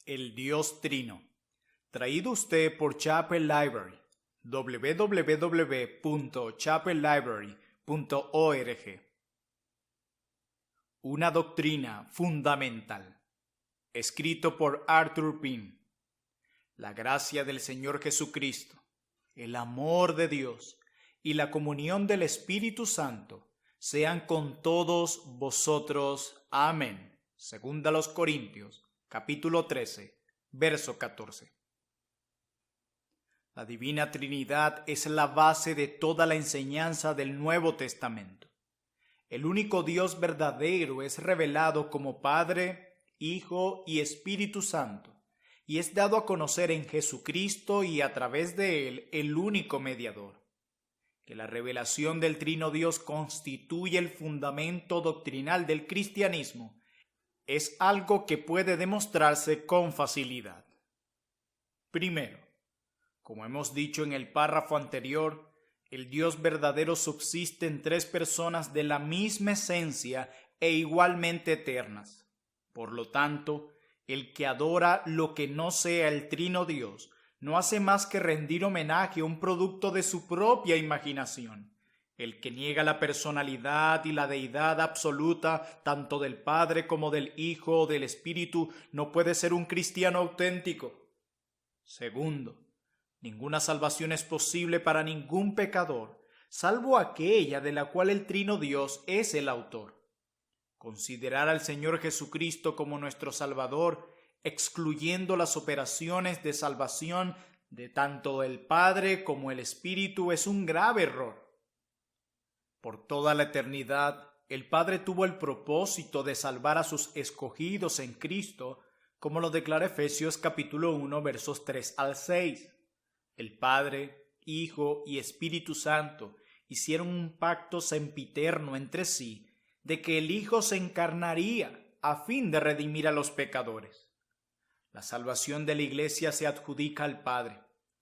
El Dios Trino. Traído usted por Chapel Library. www.chapellibrary.org. Una doctrina fundamental. Escrito por Arthur Pym. La gracia del Señor Jesucristo, el amor de Dios y la comunión del Espíritu Santo sean con todos vosotros. Amén. Segunda a los Corintios, capítulo 13, verso 14. La Divina Trinidad es la base de toda la enseñanza del Nuevo Testamento. El único Dios verdadero es revelado como Padre, Hijo y Espíritu Santo, y es dado a conocer en Jesucristo y a través de Él el único mediador. Que la revelación del Trino Dios constituye el fundamento doctrinal del cristianismo es algo que puede demostrarse con facilidad. Primero, como hemos dicho en el párrafo anterior, el Dios verdadero subsiste en tres personas de la misma esencia e igualmente eternas. Por lo tanto, el que adora lo que no sea el Trino Dios no hace más que rendir homenaje a un producto de su propia imaginación. El que niega la personalidad y la deidad absoluta tanto del Padre como del Hijo o del Espíritu no puede ser un cristiano auténtico. Segundo, ninguna salvación es posible para ningún pecador, salvo aquella de la cual el Trino Dios es el autor. Considerar al Señor Jesucristo como nuestro Salvador, excluyendo las operaciones de salvación de tanto el Padre como el Espíritu, es un grave error. Por toda la eternidad, el Padre tuvo el propósito de salvar a sus escogidos en Cristo, como lo declara Efesios capítulo 1, versos 3 al 6. El Padre, Hijo y Espíritu Santo hicieron un pacto sempiterno entre sí, de que el Hijo se encarnaría a fin de redimir a los pecadores. La salvación de la Iglesia se adjudica al Padre,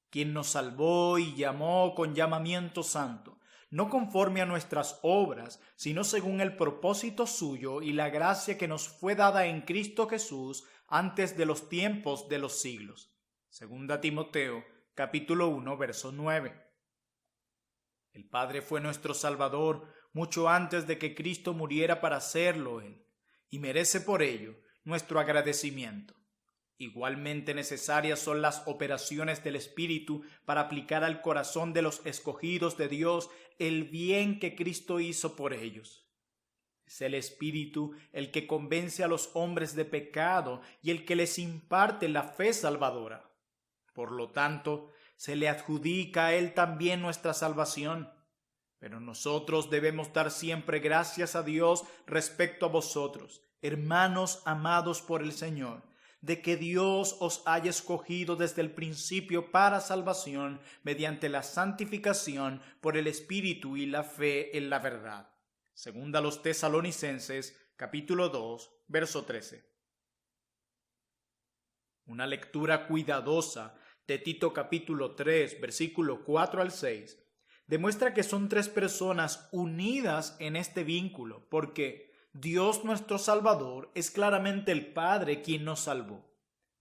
quien nos salvó y llamó con llamamiento santo, no conforme a nuestras obras, sino según el propósito suyo y la gracia que nos fue dada en Cristo Jesús antes de los tiempos de los siglos. Segunda Timoteo, capítulo 1, verso 9. El Padre fue nuestro Salvador mucho antes de que Cristo muriera para hacerlo Él, y merece por ello nuestro agradecimiento. Igualmente necesarias son las operaciones del Espíritu para aplicar al corazón de los escogidos de Dios el bien que Cristo hizo por ellos. Es el Espíritu el que convence a los hombres de pecado y el que les imparte la fe salvadora. Por lo tanto, se le adjudica a Él también nuestra salvación. Pero nosotros debemos dar siempre gracias a Dios respecto a vosotros, hermanos amados por el Señor, de que Dios os haya escogido desde el principio para salvación mediante la santificación por el Espíritu y la fe en la verdad. Segunda a los Tesalonicenses, capítulo 2, verso 13. Una lectura cuidadosa de Tito capítulo 3, versículo 4 al 6, demuestra que son tres personas unidas en este vínculo, porque Dios nuestro Salvador es claramente el Padre quien nos salvó,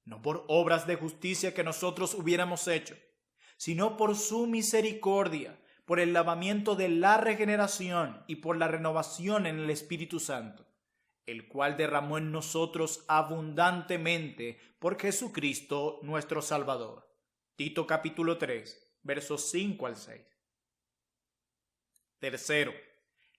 no por obras de justicia que nosotros hubiéramos hecho, sino por su misericordia, por el lavamiento de la regeneración y por la renovación en el Espíritu Santo, el cual derramó en nosotros abundantemente por Jesucristo nuestro Salvador. Tito capítulo 3, versos 5 al 6. Tercero,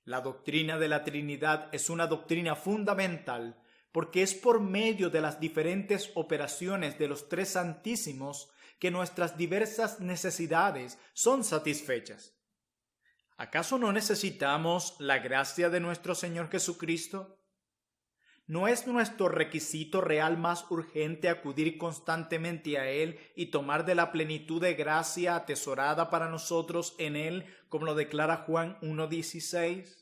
la doctrina de la Trinidad es una doctrina fundamental porque es por medio de las diferentes operaciones de los tres santísimos que nuestras diversas necesidades son satisfechas. ¿Acaso no necesitamos la gracia de nuestro Señor Jesucristo? ¿No es nuestro requisito real más urgente acudir constantemente a Él y tomar de la plenitud de gracia atesorada para nosotros en Él, como lo declara Juan 1:16?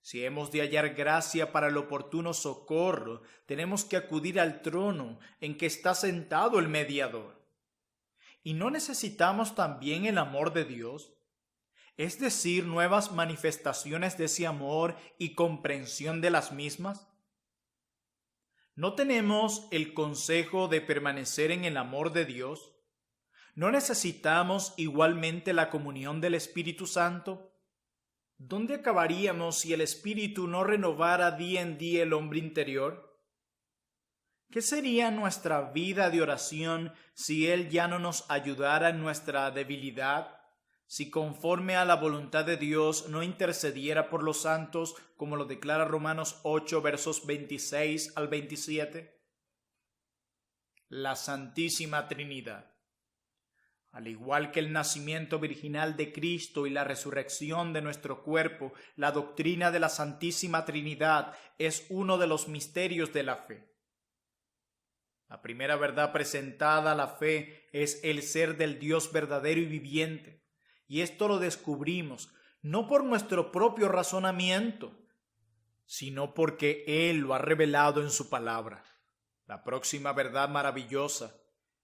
Si hemos de hallar gracia para el oportuno socorro, tenemos que acudir al trono en que está sentado el mediador. ¿Y no necesitamos también el amor de Dios? Es decir, nuevas manifestaciones de ese amor y comprensión de las mismas. ¿No tenemos el consejo de permanecer en el amor de Dios? ¿No necesitamos igualmente la comunión del Espíritu Santo? ¿Dónde acabaríamos si el Espíritu no renovara día en día el hombre interior? ¿Qué sería nuestra vida de oración si Él ya no nos ayudara en nuestra debilidad? Si conforme a la voluntad de Dios no intercediera por los santos, como lo declara Romanos 8, versos 26 al 27. La Santísima Trinidad. Al igual que el nacimiento virginal de Cristo y la resurrección de nuestro cuerpo, la doctrina de la Santísima Trinidad es uno de los misterios de la fe. La primera verdad presentada a la fe es el ser del Dios verdadero y viviente. Y esto lo descubrimos no por nuestro propio razonamiento, sino porque Él lo ha revelado en su palabra. La próxima verdad maravillosa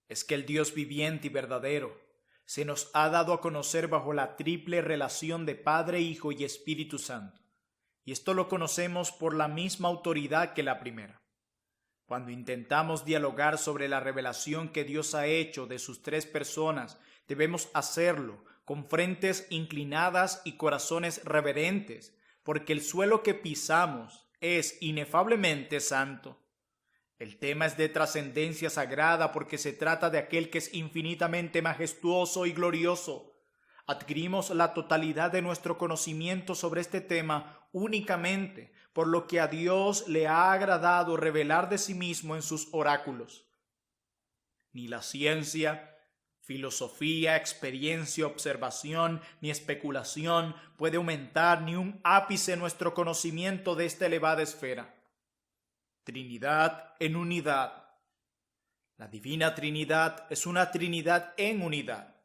es que el Dios viviente y verdadero se nos ha dado a conocer bajo la triple relación de Padre, Hijo y Espíritu Santo. Y esto lo conocemos por la misma autoridad que la primera. Cuando intentamos dialogar sobre la revelación que Dios ha hecho de sus tres personas, debemos hacerlo con frentes inclinadas y corazones reverentes, porque el suelo que pisamos es inefablemente santo. El tema es de trascendencia sagrada porque se trata de aquel que es infinitamente majestuoso y glorioso. Adquirimos la totalidad de nuestro conocimiento sobre este tema únicamente por lo que a Dios le ha agradado revelar de sí mismo en sus oráculos. Ni la ciencia, filosofía, experiencia, observación, ni especulación puede aumentar ni un ápice nuestro conocimiento de esta elevada esfera. Trinidad en unidad. La Divina Trinidad es una Trinidad en unidad.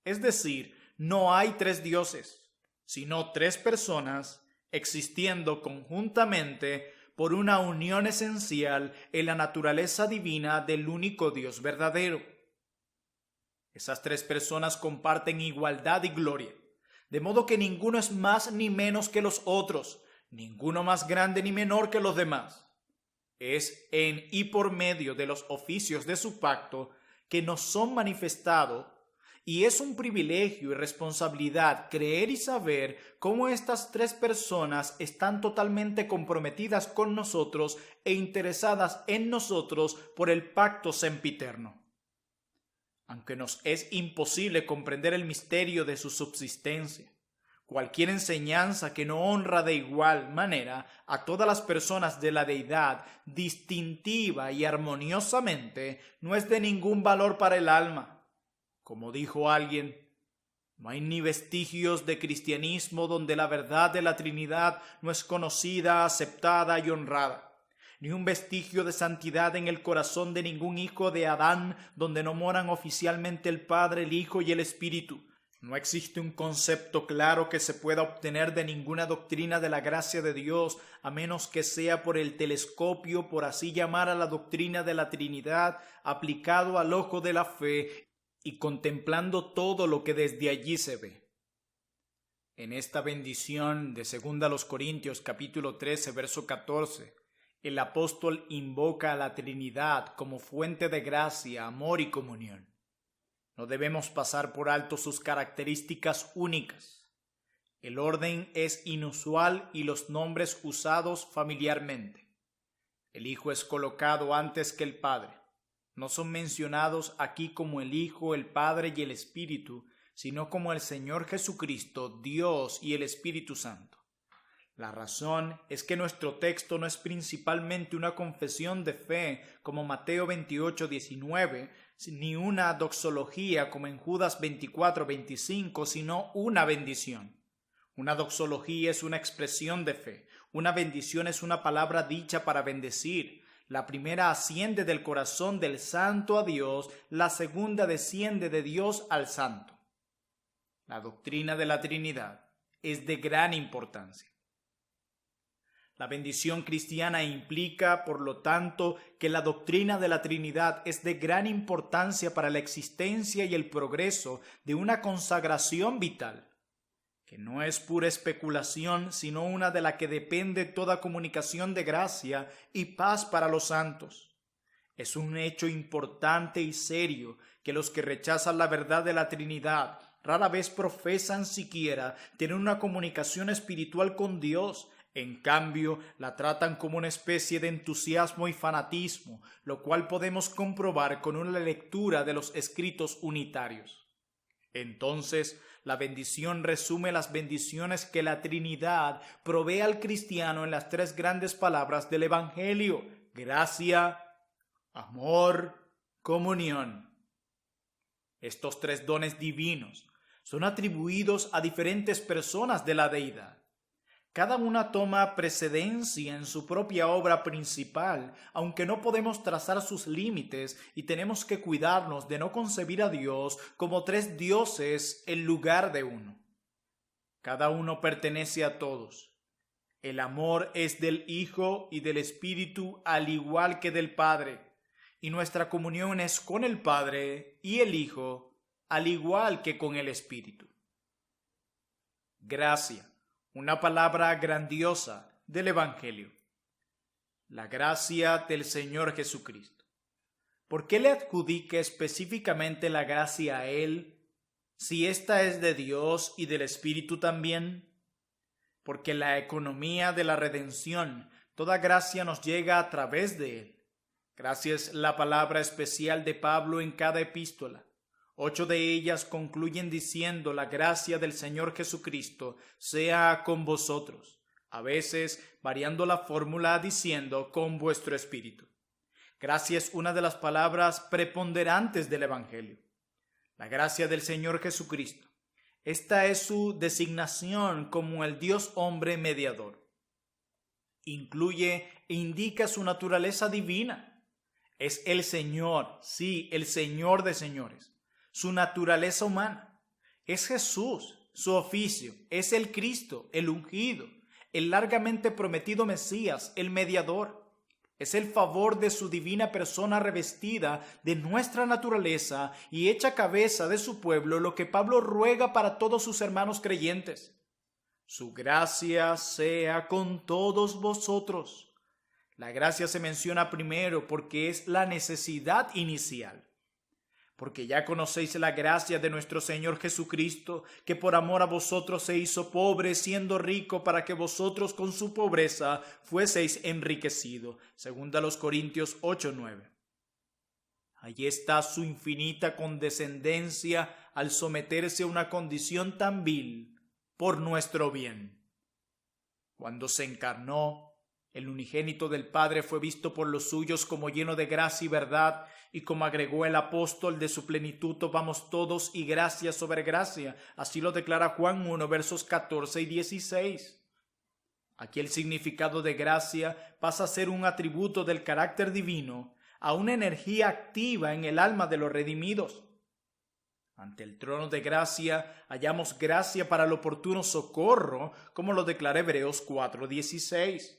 Es decir, no hay tres dioses, sino tres personas existiendo conjuntamente por una unión esencial en la naturaleza divina del único Dios verdadero. Esas tres personas comparten igualdad y gloria, de modo que ninguno es más ni menos que los otros, ninguno más grande ni menor que los demás. Es en y por medio de los oficios de su pacto que nos son manifestados, y es un privilegio y responsabilidad creer y saber cómo estas tres personas están totalmente comprometidas con nosotros e interesadas en nosotros por el pacto sempiterno. Aunque nos es imposible comprender el misterio de su subsistencia, cualquier enseñanza que no honra de igual manera a todas las personas de la deidad distintiva y armoniosamente no es de ningún valor para el alma. Como dijo alguien, no hay ni vestigios de cristianismo donde la verdad de la Trinidad no es conocida, aceptada y honrada. Ni un vestigio de santidad en el corazón de ningún hijo de Adán donde no moran oficialmente el Padre, el Hijo y el Espíritu. No existe un concepto claro que se pueda obtener de ninguna doctrina de la gracia de Dios, a menos que sea por el telescopio, por así llamar a la doctrina de la Trinidad, aplicado al ojo de la fe y contemplando todo lo que desde allí se ve. En esta bendición de 2 Corintios capítulo 13, verso 14, el apóstol invoca a la Trinidad como fuente de gracia, amor y comunión. No debemos pasar por alto sus características únicas. El orden es inusual y los nombres usados familiarmente. El Hijo es colocado antes que el Padre. No son mencionados aquí como el Hijo, el Padre y el Espíritu, sino como el Señor Jesucristo, Dios y el Espíritu Santo. La razón es que nuestro texto no es principalmente una confesión de fe como Mateo 28:19, ni una doxología como en Judas 24:25, sino una bendición. Una doxología es una expresión de fe, una bendición es una palabra dicha para bendecir. La primera asciende del corazón del santo a Dios, la segunda desciende de Dios al santo. La doctrina de la Trinidad es de gran importancia. La bendición cristiana implica, por lo tanto, que la doctrina de la Trinidad es de gran importancia para la existencia y el progreso de una consagración vital. que no es pura especulación, sino una de la que depende toda comunicación de gracia y paz para los santos. Es un hecho importante y serio que los que rechazan la verdad de la Trinidad rara vez profesan siquiera tener una comunicación espiritual con Dios. En cambio, la tratan como una especie de entusiasmo y fanatismo, lo cual podemos comprobar con una lectura de los escritos unitarios. Entonces, la bendición resume las bendiciones que la Trinidad provee al cristiano en las tres grandes palabras del Evangelio: gracia, amor, comunión. Estos tres dones divinos son atribuidos a diferentes personas de la deidad. Cada una toma precedencia en su propia obra principal, aunque no podemos trazar sus límites y tenemos que cuidarnos de no concebir a Dios como tres dioses en lugar de uno. Cada uno pertenece a todos. El amor es del Hijo y del Espíritu al igual que del Padre, y nuestra comunión es con el Padre y el Hijo al igual que con el Espíritu. Gracia. Una palabra grandiosa del Evangelio. La gracia del Señor Jesucristo. ¿Por qué le adjudica específicamente la gracia a Él, si ésta es de Dios y del Espíritu también? Porque la economía de la redención, toda gracia nos llega a través de Él. Gracia es la palabra especial de Pablo en cada epístola. 8 de ellas concluyen diciendo: la gracia del Señor Jesucristo sea con vosotros, a veces variando la fórmula diciendo con vuestro espíritu. Gracia es una de las palabras preponderantes del Evangelio. La gracia del Señor Jesucristo. Esta es su designación como el Dios hombre mediador. Incluye e indica su naturaleza divina. Es el Señor, sí, el Señor de señores. Su naturaleza humana. Es Jesús, su oficio. Es el Cristo, el ungido, el largamente prometido Mesías, el mediador. Es el favor de su divina persona revestida de nuestra naturaleza y hecha cabeza de su pueblo, lo que Pablo ruega para todos sus hermanos creyentes. Su gracia sea con todos vosotros. La gracia se menciona primero porque es la necesidad inicial. Porque ya conocéis la gracia de nuestro Señor Jesucristo, que por amor a vosotros se hizo pobre, siendo rico, para que vosotros con su pobreza fueseis enriquecidos. Segunda los Corintios 8:9. Allí está su infinita condescendencia al someterse a una condición tan vil por nuestro bien. Cuando se encarnó, el unigénito del Padre fue visto por los suyos como lleno de gracia y verdad, y como agregó el apóstol, de su plenitud tomamos todos y gracia sobre gracia. Así lo declara Juan 1, versos 14 y 16. Aquí el significado de gracia pasa a ser un atributo del carácter divino, a una energía activa en el alma de los redimidos. Ante el trono de gracia hallamos gracia para el oportuno socorro, como lo declara Hebreos 4:16.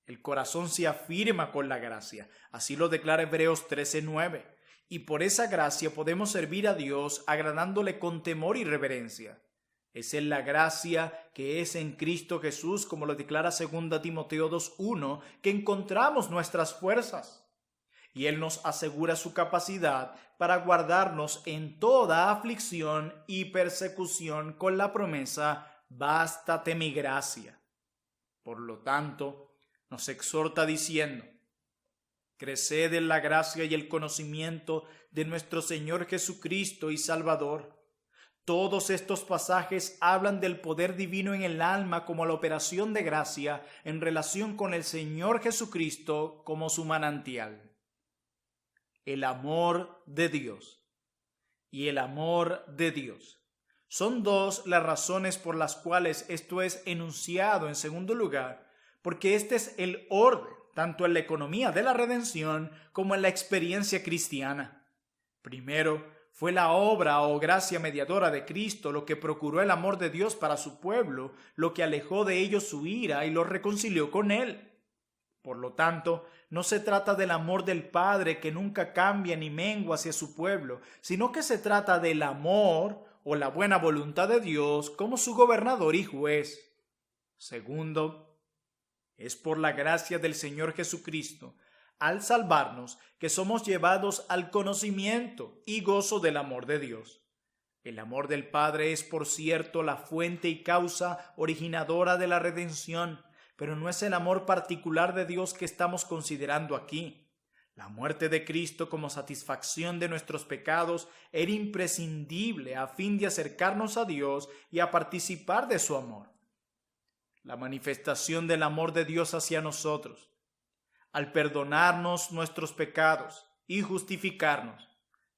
El corazón se afirma con la gracia, así lo declara Hebreos 13:9. Y por esa gracia podemos servir a Dios agradándole con temor y reverencia. Es en la gracia que es en Cristo Jesús, como lo declara 2 Timoteo 2:1, que encontramos nuestras fuerzas. Y Él nos asegura su capacidad para guardarnos en toda aflicción y persecución con la promesa: bástate mi gracia. Por lo tanto, nos exhorta diciendo: creced en la gracia y el conocimiento de nuestro Señor Jesucristo y Salvador. Todos estos pasajes hablan del poder divino en el alma como la operación de gracia en relación con el Señor Jesucristo como su manantial. El amor de Dios y el amor de Dios. Son dos las razones por las cuales esto es enunciado en segundo lugar, porque este es el orden, tanto en la economía de la redención como en la experiencia cristiana. Primero, fue la obra o gracia mediadora de Cristo lo que procuró el amor de Dios para su pueblo, lo que alejó de ellos su ira y los reconcilió con Él. Por lo tanto, no se trata del amor del Padre que nunca cambia ni mengua hacia su pueblo, sino que se trata del amor o la buena voluntad de Dios como su gobernador y juez. Segundo, es por la gracia del Señor Jesucristo, al salvarnos, que somos llevados al conocimiento y gozo del amor de Dios. El amor del Padre es, por cierto, la fuente y causa originadora de la redención, pero no es el amor particular de Dios que estamos considerando aquí. La muerte de Cristo como satisfacción de nuestros pecados era imprescindible a fin de acercarnos a Dios y a participar de su amor. La manifestación del amor de Dios hacia nosotros, al perdonarnos nuestros pecados y justificarnos,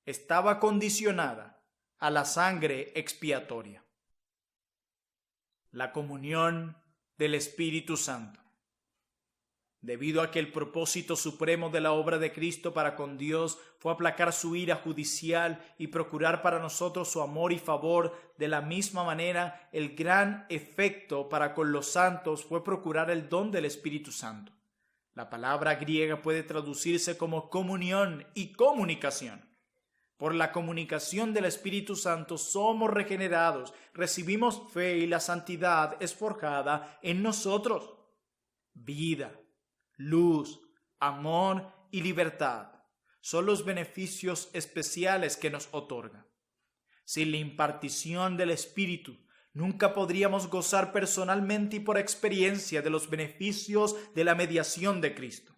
estaba condicionada a la sangre expiatoria. La comunión del Espíritu Santo. Debido a que el propósito supremo de la obra de Cristo para con Dios fue aplacar su ira judicial y procurar para nosotros su amor y favor, de la misma manera el gran efecto para con los santos fue procurar el don del Espíritu Santo. La palabra griega puede traducirse como comunión y comunicación. Por la comunicación del Espíritu Santo somos regenerados, recibimos fe y la santidad es forjada en nosotros. Vida, luz, amor y libertad son los beneficios especiales que nos otorga. Sin la impartición del Espíritu, nunca podríamos gozar personalmente y por experiencia de los beneficios de la mediación de Cristo.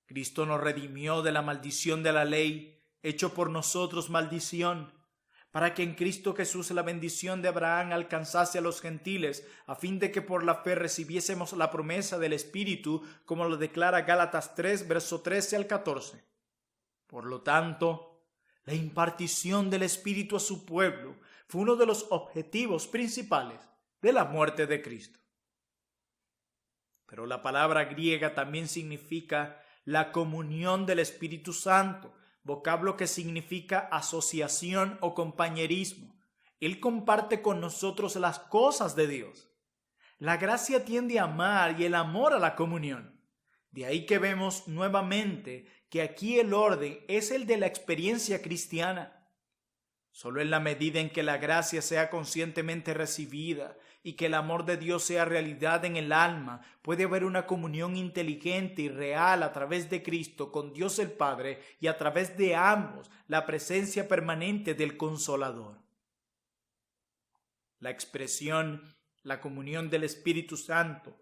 Cristo nos redimió de la maldición de la ley, hecho por nosotros maldición, para que en Cristo Jesús la bendición de Abraham alcanzase a los gentiles, a fin de que por la fe recibiésemos la promesa del Espíritu, como lo declara Gálatas 3, verso 13 al 14. Por lo tanto, la impartición del Espíritu a su pueblo fue uno de los objetivos principales de la muerte de Cristo. Pero la palabra griega también significa la comunión del Espíritu Santo, vocablo que significa asociación o compañerismo. Él comparte con nosotros las cosas de Dios. La gracia tiende a amar y el amor a la comunión. De ahí que vemos nuevamente que aquí el orden es el de la experiencia cristiana. Solo en la medida en que la gracia sea conscientemente recibida y que el amor de Dios sea realidad en el alma, puede haber una comunión inteligente y real a través de Cristo con Dios el Padre y a través de ambos la presencia permanente del Consolador. La expresión, la comunión del Espíritu Santo,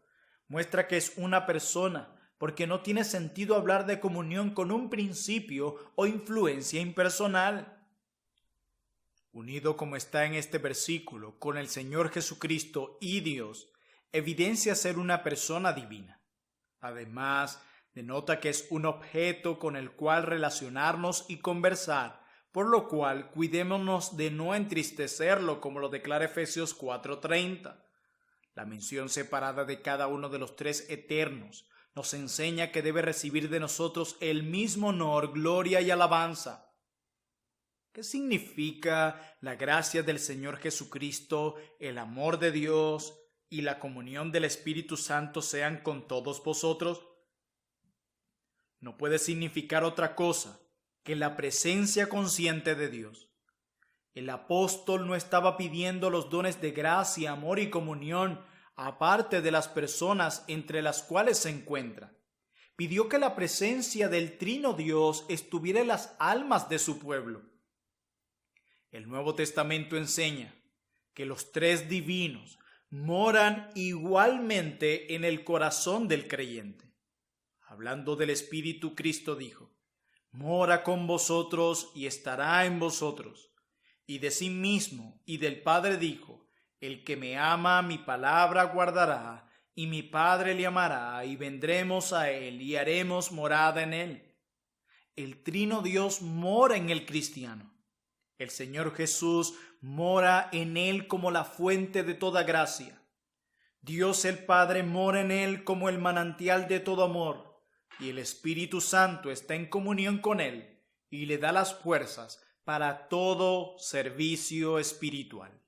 muestra que es una persona, porque no tiene sentido hablar de comunión con un principio o influencia impersonal. Unido como está en este versículo con el Señor Jesucristo y Dios, evidencia ser una persona divina. Además, denota que es un objeto con el cual relacionarnos y conversar, por lo cual cuidémonos de no entristecerlo, como lo declara Efesios 4:30. La mención separada de cada uno de los tres eternos nos enseña que debe recibir de nosotros el mismo honor, gloria y alabanza. ¿Qué significa la gracia del Señor Jesucristo, el amor de Dios y la comunión del Espíritu Santo sean con todos vosotros? No puede significar otra cosa que la presencia consciente de Dios. El apóstol no estaba pidiendo los dones de gracia, amor y comunión aparte de las personas entre las cuales se encuentra. Pidió que la presencia del Trino Dios estuviera en las almas de su pueblo. El Nuevo Testamento enseña que los tres divinos moran igualmente en el corazón del creyente. Hablando del Espíritu, Cristo dijo: mora con vosotros y estará en vosotros. Y de sí mismo y del Padre dijo: el que me ama, mi palabra guardará, y mi Padre le amará, y vendremos a él y haremos morada en él. El Trino Dios mora en el cristiano. El Señor Jesús mora en él como la fuente de toda gracia. Dios el Padre mora en él como el manantial de todo amor, y el Espíritu Santo está en comunión con él y le da las fuerzas para todo servicio espiritual.